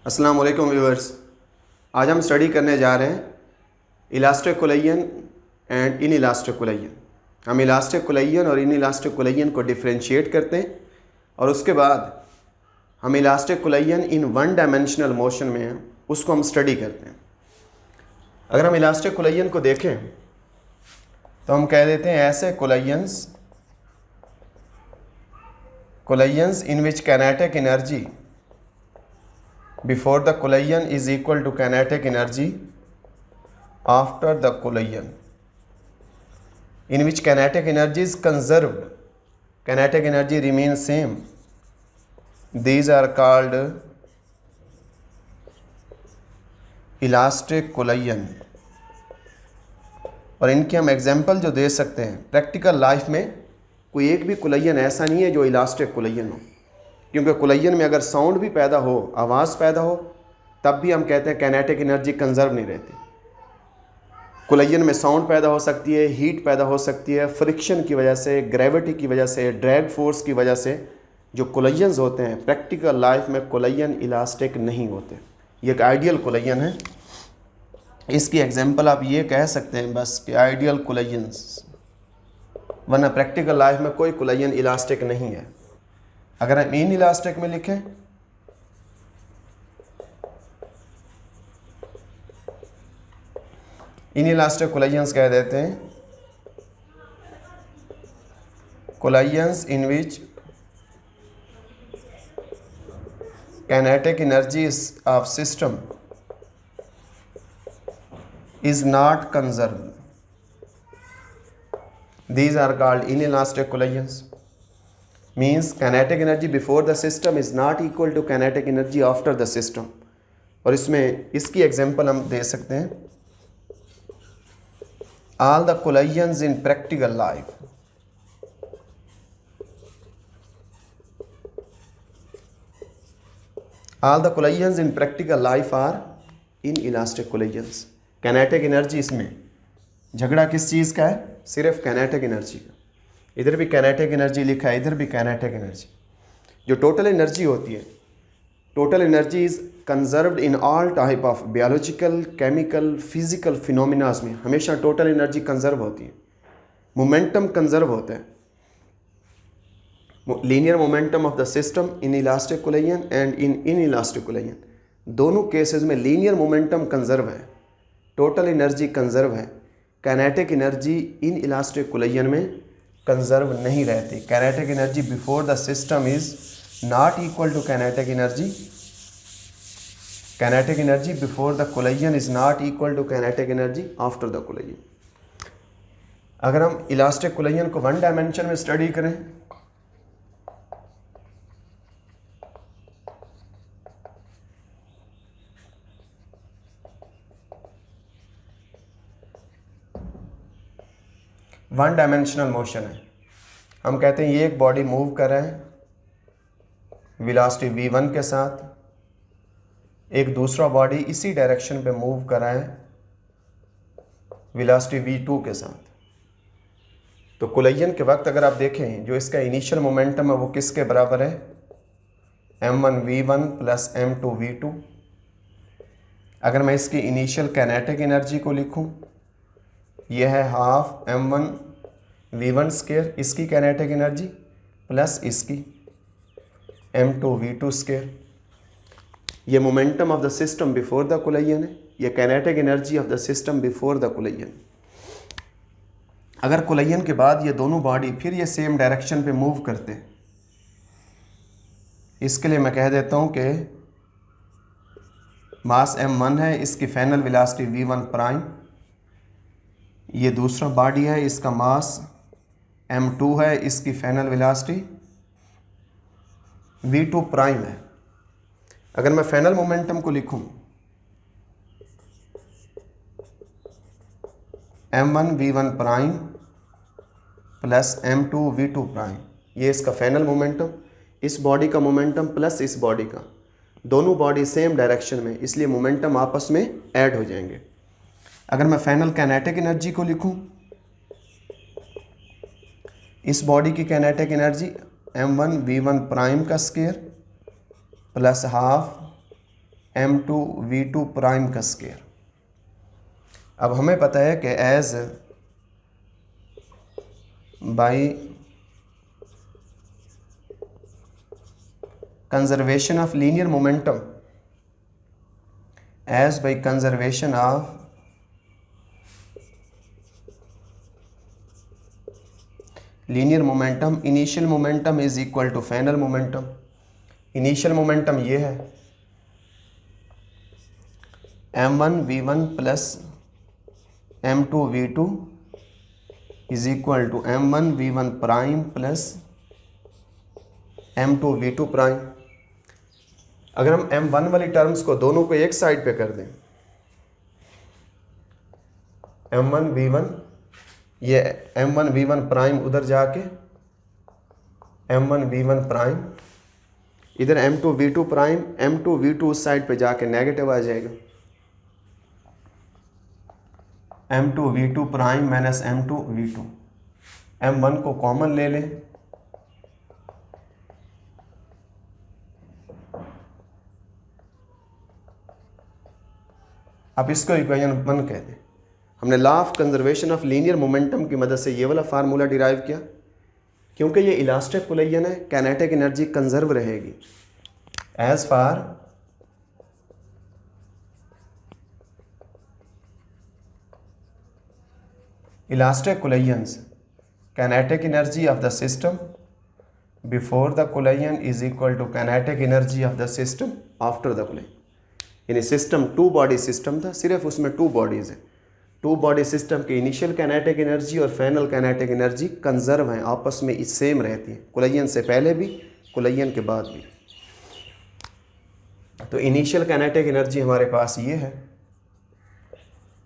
अस्सलाम वालेकुम व्यूअर्स। आज हम स्टडी करने जा रहे हैं elastic collision and in elastic collision. हम इलास्टिक कोलिजन और इन इलास्टिक कोलिजन को डिफ्रेंशिएट करते हैं और उसके बाद हम elastic collision in one dimensional motion में हैं उसको हम स्टडी करते हैं। अगर हम इलास्टिक कोलिजन को देखें तो हम कह देते हैं ऐसे collisions in which kinetic energy before the collision is equal to kinetic energy after the collision, in which kinetic energy is conserved, kinetic energy remains same. These are called elastic collision। और इनके हम example जो दे सकते हैं practical life में, कोई एक भी कोलिजन ऐसा नहीं है जो इलास्टिक कोलिजन हो, क्योंकि कोलिजन में अगर साउंड भी पैदा हो, आवाज़ पैदा हो, तब भी हम कहते हैं काइनेटिक एनर्जी कंजर्व नहीं रहती। कोलिजन में साउंड पैदा हो सकती है, हीट पैदा हो सकती है, फ्रिक्शन की वजह से, ग्रेविटी की वजह से, ड्रैग फोर्स की वजह से। जो कोलिजन्स होते हैं प्रैक्टिकल लाइफ में कोलिजन इलास्टिक नहीं होते। ये एक आइडियल कोलिजन है। इसकी एग्जांपल आप ये कह सकते हैं बस कि आइडियल कोलिजन्स, वरना प्रैक्टिकल लाइफ में कोई कोलिजन इलास्टिक नहीं है। अगर हम इन इलास्टिक में लिखें इन इलास्टिक कोलिजन्स कह देते हैं collisions in which kinetic energy of system is not conserved. These are called inelastic collisions. Means kinetic energy before the system is not equal to kinetic energy after the system. और इसमें इसकी example हम दे सकते हैं all the collisions in practical life are inelastic collisions। Kinetic energy, इसमें झगड़ा किस चीज़ का है? सिर्फ काइनेटिक एनर्जी का। इधर भी काइनेटिक एनर्जी लिखा है, इधर भी काइनेटिक एनर्जी। जो टोटल एनर्जी होती है, total energy is conserved in all type of biological, chemical, physical phenomenas में हमेशा टोटल एनर्जी कंजर्व होती है। मोमेंटम कंजर्व होता है। Linear momentum of the system in elastic collision and in elastic collision, दोनों cases में लीनियर मोमेंटम कंजर्व है, total energy conserve है। Kinetic energy in elastic collision में कंजर्व नहीं रहती। Kinetic energy before the system is not equal to kinetic energy before the collision is not equal to kinetic energy after the collision. अगर हम elastic collision को one dimension में study करें one dimensional motion है, हम कहते हैं ये एक बॉडी मूव कर रहा है वेलोसिटी v1 के साथ, एक दूसरा बॉडी इसी डायरेक्शन पे मूव कर रहा है वेलोसिटी v2 के साथ। तो कोलिजन के वक्त अगर आप देखें जो इसका इनिशियल मोमेंटम है वो किसके बराबर है? m1v1 plus m2v2। अगर मैं इसकी इनिशियल काइनेटिक एनर्जी को लिखूं, यह है हाफ m1v1 स्क्वायर, इसकी काइनेटिक एनर्जी प्लस इसकी m2v2 स्क्वायर। ये momentum of the system before the collision है, ये kinetic energy of the system before the collision. अगर कोलिजन के बाद ये दोनों बॉडी फिर ये सेम डायरेक्शन पे मूव करते हैं, इसके लिए मैं कह देता हूँ कि मास m1 है, इसकी फाइनल वेलोसिटी v1 प्राइम, ये दूसरा बॉडी है, इसका मास m2 है, इसकी फाइनल वेलोसिटी v2 प्राइम है। अगर मैं फाइनल मोमेंटम को लिखूं m1v1 prime plus m2v2 prime, ये इसका फाइनल मोमेंटम, इस बॉडी का मोमेंटम प्लस इस बॉडी का, दोनों बॉडी सेम डायरेक्शन में, इसलिए मोमेंटम आपस में ऐड हो जाएंगे। अगर मैं फाइनल काइनेटिक एनर्जी को लिखूं, इस बॉडी की kinetic energy m1 v1 prime का square plus half m2v2 prime का स्केयर। अब हमें पता है कि as by conservation of linear momentum, as by conservation of linear momentum, initial momentum is equal to final momentum. Initial momentum ये है m1v1 plus m2v2 is equal to m1v1 prime plus m2v2 prime. अगर हम m1 वाली terms को दोनों को एक side पे कर दें, m1v1, ये m1v1 प्राइम उधर जाके m1v1 प्राइम, इधर m2v2 प्राइम, m2v2 उस साइड पे जाके नेगेटिव आ जाएगा, m2v2 prime minus m2v2। m1 को कॉमन ले लें, अब इसको इक्वेशन 1 कह दें। हमने law of conservation of linear momentum की मदद से ये वाला फार्मूला डिराइव किया, क्योंकि ये इलास्टिक कोलिजन है, काइनेटिक एनर्जी कंजर्व रहेगी। As for elastic collisions, kinetic energy of the system before the collision is equal to kinetic energy of the system after the collision. यानी सिस्टम 2 बॉडी सिस्टम था, सिर्फ उसमें 2 bodies हैं। 2 body system की initial kinetic energy और final kinetic energy conserve हैं, आपस में सेम रहती है, कोलिजन से पहले भी कोलिजन के बाद भी। तो इनिशियल काइनेटिक एनर्जी हमारे पास ये है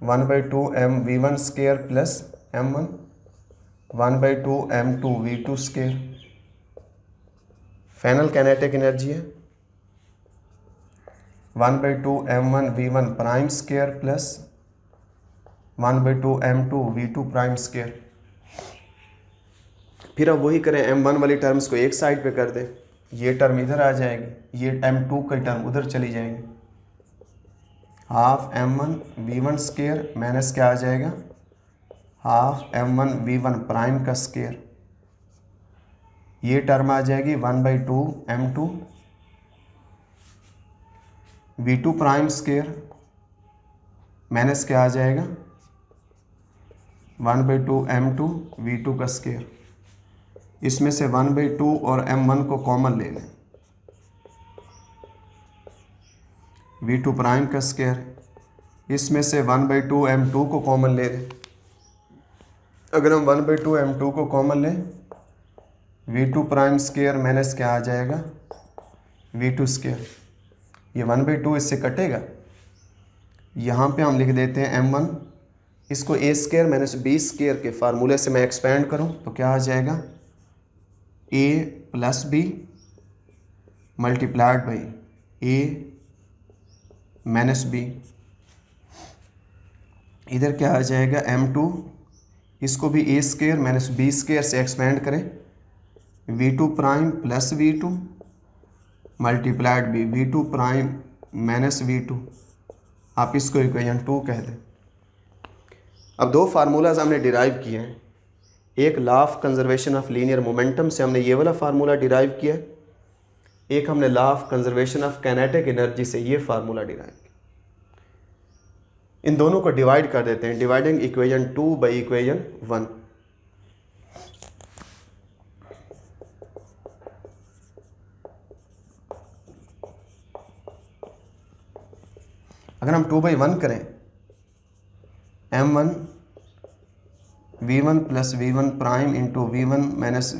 1/2 mv1 square plus m1, 1/2 m2v2 square. Final kinetic energy है 1/2 m1v1 prime square plus 1/2 m2v2 prime square. फिर अब वही करें, m1 वाली टर्म्स को एक साइड पे कर दें, ये टर्म इधर आ जाएगी, ये m2 की टर्म उधर चली जाएगी, हाफ m1v1 स्क्वायर माइनस क्या आ जाएगा, हाफ m1v1 प्राइम का स्क्वायर। ये टर्म आ जाएगी 1/2 m2v2 प्राइम स्क्वायर माइनस क्या आ जाएगा 1/2 m2v2 का स्क्वायर। इसमें से 1/2 और m1 को कॉमन ले लें, v2 प्राइम का स्क्वायर। इसमें से 1/2 m2 को कॉमन ले लें। अगर हम 1/2 m2 को कॉमन लें, v2 प्राइम स्क्वायर माइनस क्या आ जाएगा v2 स्क्वायर। ये 1/2 इससे कटेगा, यहाँ पे हम लिख देते हैं m1, इसको a square minus b square के फार्मूले से मैं एक्सपेंड करूँ तो क्या आ जाएगा a plus b multiplied by a minus b। इधर क्या आ जाएगा m2, इसको भी a square minus b square से एक्सपेंड करें, v2 prime plus v2 multiplied b v2 prime minus v2। आप इसको इक्वेशन 2 कह दें। अब 2 फार्मूलाज हमने डिराइव किए हैं, एक law of conservation of linear momentum से हमने ये वाला फार्मूला डिराइव किया, एक हमने law of conservation of kinetic energy से ये फार्मूला डिराइव किया। इन दोनों को डिवाइड कर देते हैं, डिवाइडिंग इक्वेशन 2 बाई इक्वेशन 1। अगर हम 2/1 करें, m1 v1 plus v1 prime into v1 minus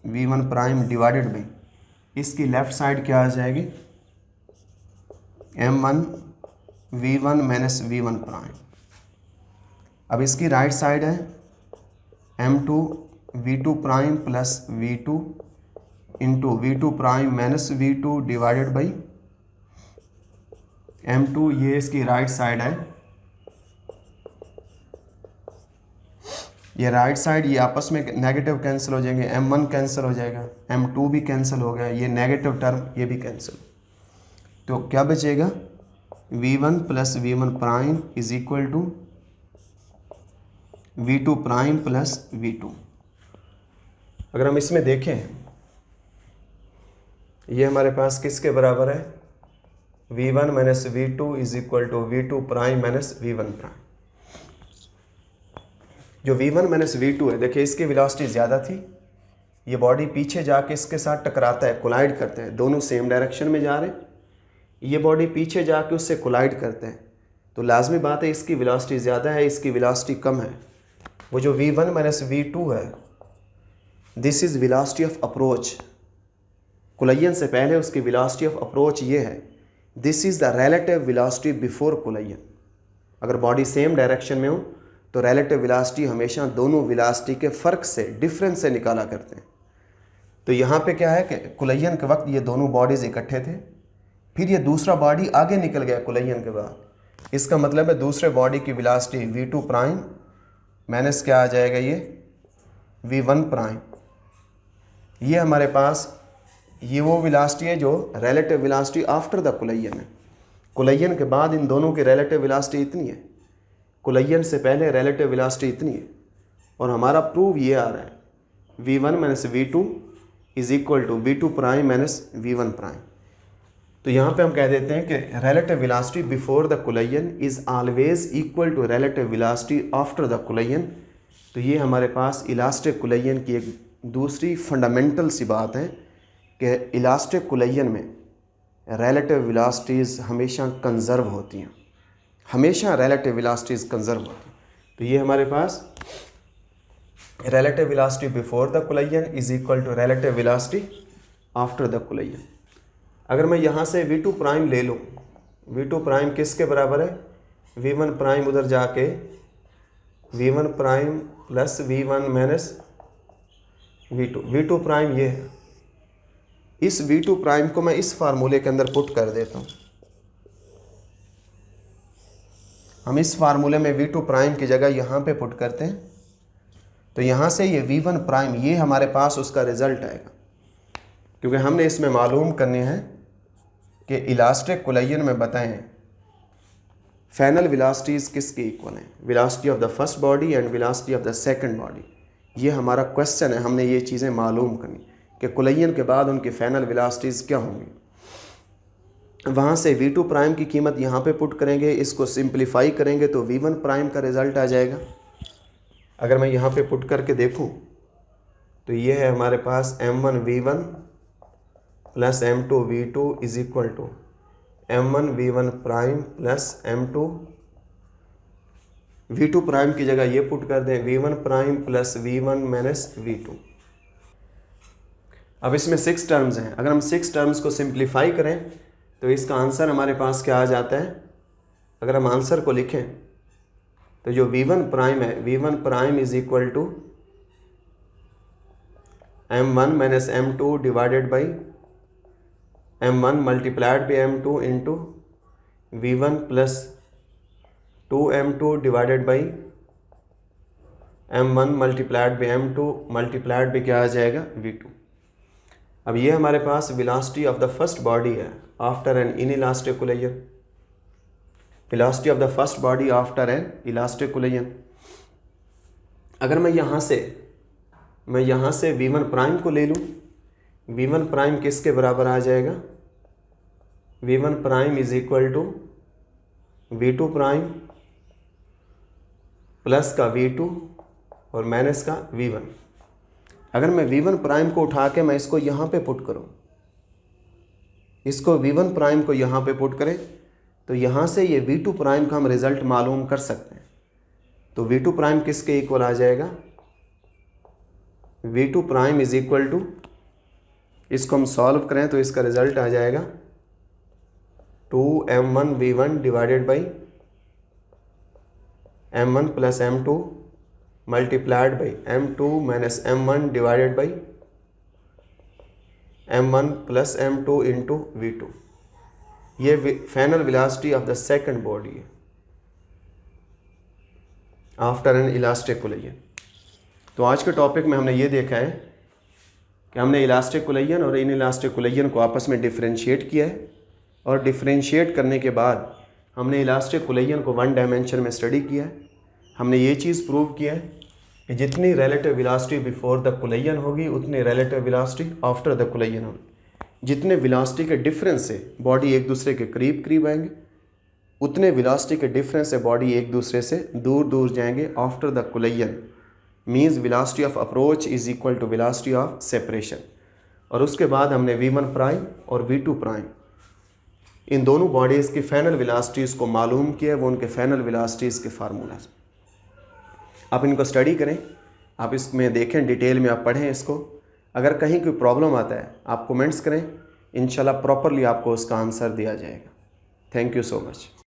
v1 prime divided by, इसकी लेफ़्ट साइड क्या आ जाएगी m1 v1 minus v1 prime. अब इसकी राइट साइड है m2 v2 prime plus v2 into v2 prime minus v2 divided by m2, ये इसकी right side है। ये राइट साइड ये आपस में नेगेटिव कैंसिल हो जाएंगे, m1 कैंसिल हो जाएगा, m2 भी कैंसिल हो गया, ये नेगेटिव टर्म ये भी कैंसिल। तो क्या बचेगा v1 plus v1 prime is equal to v2 prime plus v2। अगर हम इसमें देखें, ये हमारे पास किसके बराबर है, v1 minus v2 is equal to v2 prime minus v1 prime. जो v1 माइनस v2 है, देखिए इसकी वेलोसिटी ज़्यादा थी, ये बॉडी पीछे जाके इसके साथ टकराता है, कोलाइड करते हैं, दोनों सेम डायरेक्शन में जा रहे हैं, ये बॉडी पीछे जाके उससे कोलाइड करते हैं, तो लाजमी बात है इसकी वेलोसिटी ज़्यादा है, इसकी वेलोसिटी कम है। वो जो v1 माइनस v2 है, this is velocity of approach. Collision से पहले उसकी वेलोसिटी ऑफ अप्रोच ये है, this is the relative velocity before collision. अगर बॉडी सेम डायरेक्शन में हो तो रिलेटिव वेलोसिटी हमेशा दोनों वेलोसिटी के फ़र्क से, डिफरेंस से निकाला करते हैं। तो यहाँ पे क्या है कि कोलिजन के वक्त ये दोनों बॉडीज़ इकट्ठे थे, फिर ये दूसरा बॉडी आगे निकल गया कोलिजन के बाद। इसका मतलब है दूसरे बॉडी की वेलोसिटी v2 प्राइम माइनस क्या आ जाएगा, ये v1 प्राइम। ये हमारे पास ये वो वेलोसिटी है जो relative velocity after the collision है। कोलिजन के बाद इन दोनों की रिलेटिव वेलोसिटी इतनी है, कोलिजन से पहले रिलेटिव वेलोसिटी इतनी है, और हमारा प्रूव ये आ रहा है v1 minus v2 is equal to v2 prime minus v1 prime. तो यहाँ पे हम कह देते हैं कि relative velocity before the collision is always equal to relative velocity after the collision. तो ये हमारे पास इलास्टिक कोलिजन की एक दूसरी फंडामेंटल सी बात है कि इलास्टिक कोलिजन में रिलेटिव वेलोसिटीज़ हमेशा कंजर्व होती हैं, हमेशा रिलेटिव वेलोसिटीज़ कंजर्व होती हैं। तो ये हमारे पास relative velocity before the collision is equal to relative velocity after the collision. अगर मैं यहाँ से v2 प्राइम ले लूँ, v2 प्राइम किसके बराबर है, v1 प्राइम उधर जाके v1 prime plus v1 minus v2, v2 prime ये है। इस v2 प्राइम को मैं इस फार्मूले के अंदर पुट कर देता हूँ। हम इस फार्मूले में v2 प्राइम की जगह यहाँ पे पुट करते हैं, तो यहाँ से ये v1 प्राइम ये हमारे पास उसका रिज़ल्ट आएगा, क्योंकि हमने इसमें मालूम करने हैं कि इलास्टिक कोलिजन में बताएं फाइनल वेलोसिटीज़ किसके इक्वल हैं, velocity of the first body and velocity of the second body. ये हमारा क्वेश्चन है, हमने ये चीज़ें मालूम करनी कि कोलिजन के बाद उनकी फाइनल वेलोसिटीज़ क्या होंगी। वहाँ से v2 प्राइम की कीमत यहाँ पे पुट करेंगे, इसको सिंप्लीफाई करेंगे तो v1 प्राइम का रिज़ल्ट आ जाएगा। अगर मैं यहाँ पे पुट करके देखूँ तो ये है हमारे पास m1 v1 plus m2 v2 is equal to m1 v1 prime plus m2 v2 prime की जगह ये पुट कर दें v1 prime plus v1 minus v2। अब इसमें 6 टर्म्स हैं, अगर हम 6 टर्म्स को सिंप्लीफाई करें तो इसका आंसर हमारे पास क्या आ जाता है। अगर हम आंसर को लिखें तो जो v1 प्राइम है, v1 prime is equal to m1 minus m2 divided by m1 multiplied by m2 into v1 plus 2m2 divided by m1 multiplied by m2 multiplied by क्या आ जाएगा v2। अब ये हमारे पास velocity of the first body है after an inelastic collision, velocity of the first body after an elastic collision. अगर मैं यहाँ से v1 प्राइम को ले लूँ, v1 प्राइम किसके बराबर आ जाएगा, v1 prime is equal to v2 prime plus का v2 और माइनस का v1। अगर मैं v1 प्राइम को उठा के मैं इसको यहाँ पे पुट करूँ, इसको v1 प्राइम को यहाँ पे पुट करें तो यहाँ से ये v2 प्राइम का हम रिज़ल्ट मालूम कर सकते हैं। तो v2 प्राइम किसके इक्वल आ जाएगा, v2 prime is equal to, इसको हम सॉल्व करें तो इसका रिज़ल्ट आ जाएगा 2m1 v1 divided by m1 plus m2 multiplied by m2 minus m1 divided by m1 plus m2 into v2। ये final velocity of the second body है after an elastic collision. तो आज के topic में हमने ये देखा है कि हमने इलास्टिक कोलिजन और इन इलास्टिक कोलिजन को आपस में डिफरेंशिएट किया है, और डिफरेंशिएट करने के बाद हमने इलास्टिक कोलिजन को 1 डायमेंशन में स्टडी किया है। हमने ये चीज़ प्रूव किया है कि जितनी relative velocity before the collision होगी उतनी relative velocity after the collision होगी। जितने वेलोसिटी के डिफरेंस से बॉडी एक दूसरे के करीब करीब आएंगे उतने वेलोसिटी के डिफरेंस से बॉडी एक दूसरे से दूर दूर जाएंगे after the collision. Means velocity of approach is equal to velocity of separation. और उसके बाद हमने v1 प्राइम और v2 प्राइम इन दोनों बॉडीज़ की फाइनल वेलोसिटीज़ को मालूम किया, वो उनके फाइनल वेलोसिटीज़ के फार्मूलाज। आप इनको स्टडी करें, आप इसमें देखें, डिटेल में आप पढ़ें इसको। अगर कहीं कोई प्रॉब्लम आता है आप कमेंट्स करें, इंशाल्लाह प्रॉपरली आपको उसका आंसर दिया जाएगा। Thank you so much.